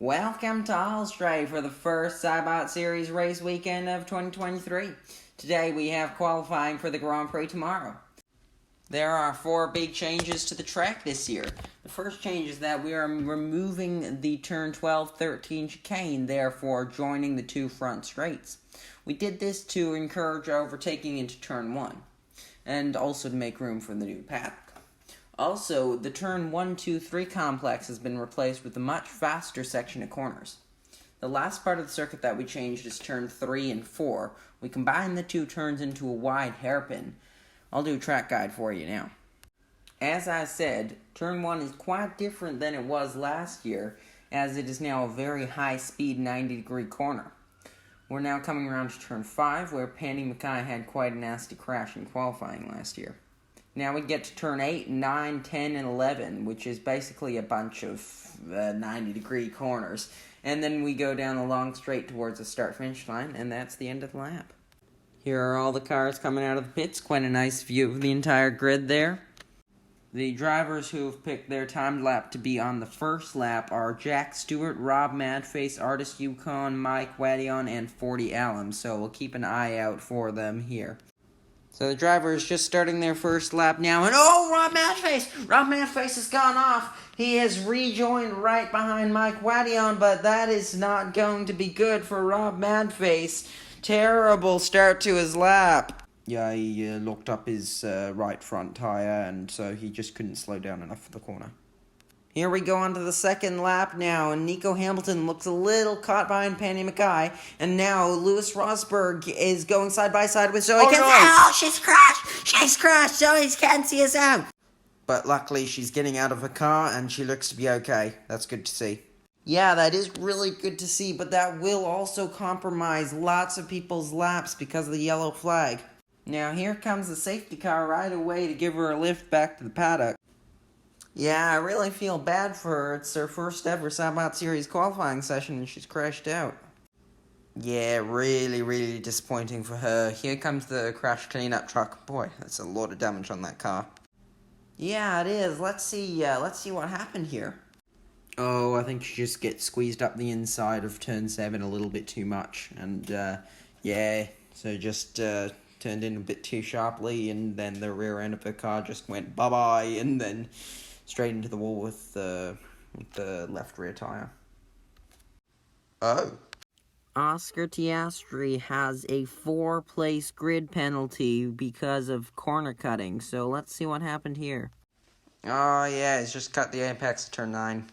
Welcome to Allstray for the first Saibot Series race weekend of 2023. Today we have qualifying for the Grand Prix tomorrow. There are 4 big changes to the track this year. The first change is that we are removing the turn 12-13 chicane, therefore joining the 2 front straights. We did this to encourage overtaking into turn 1, and also to make room for the new paddock. Also, the turn 1, 2, 3 complex has been replaced with a much faster section of corners. The last part of the circuit that we changed is turn 3 and 4. We combined the 2 turns into a wide hairpin. I'll do a track guide for you now. As I said, turn 1 is quite different than it was last year, as it is now a very high-speed 90-degree corner. We're now coming around to turn 5, where Pandy Mackay had quite a nasty crash in qualifying last year. Now we get to turn 8, 9, 10, and 11, which is basically a bunch of 90-degree corners. And then we go down the long straight towards the start-finish line, and that's the end of the lap. Here are all the cars coming out of the pits. Quite a nice view of the entire grid there. The drivers who have picked their timed lap to be on the first lap are Jack Stewart, Rob Madface, Artist Yukon, Mike Wadion, and 40 Allen, so we'll keep an eye out for them here. So the driver is just starting their first lap now, and Rob Madface! Rob Madface has gone off. He has rejoined right behind Mike Wadion, but that is not going to be good for Rob Madface. Terrible start to his lap. Yeah, he locked up his right front tyre, and so he just couldn't slow down enough for the corner. Here we go on to the second lap now, and Nico Hamilton looks a little caught behind Pandy Mackay, and now Louis Rosberg is going side by side with Zoe Kenzie. Oh, she's crashed! Zoe can't see us out! But luckily she's getting out of her car, and she looks to be okay. That's good to see. Yeah, that is really good to see, but that will also compromise lots of people's laps because of the yellow flag. Now here comes the safety car right away to give her a lift back to the paddock. Yeah, I really feel bad for her. It's her first ever Saibot Series qualifying session and she's crashed out. Yeah, really disappointing for her. Here comes the crash cleanup truck. Boy, that's a lot of damage on that car. Yeah, it is. Let's see what happened here. Oh, I think she just gets squeezed up the inside of turn 7 a little bit too much. And, yeah, so just turned in a bit too sharply, and then the rear end of her car just went bye-bye, and then straight into the wall with the left rear tire. Oh. Oscar Piastri has a 4-place grid penalty because of corner cutting, so let's see what happened here. Oh, yeah, he's just cut the apex of turn 9.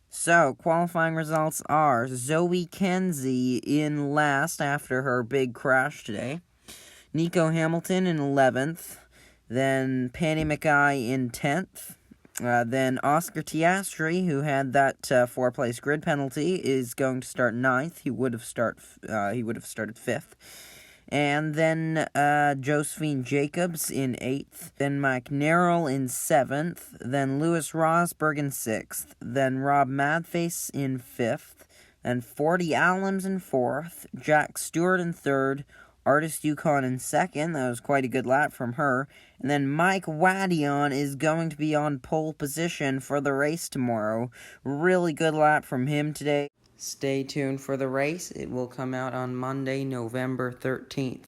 So, qualifying results are Zoe Kenzie in last after her big crash today. Nico Hamilton in 11th. Then Pandy Mackay in 10th. Then Oscar Piastri, who had that 4-place grid penalty, is going to start 9th. He would have started 5th. And then Josephine Jacobs in 8th. Then Mike Nerrell in 7th. Then Louis Rosberg in 6th. Then Rob Madface in 5th. Then 40 Allens in 4th. Jack Stewart in 3rd. Artist Yukon in 2nd. That was quite a good lap from her. And then Mike Wadion is going to be on pole position for the race tomorrow. Really good lap from him today. Stay tuned for the race. It will come out on Monday, November 13th.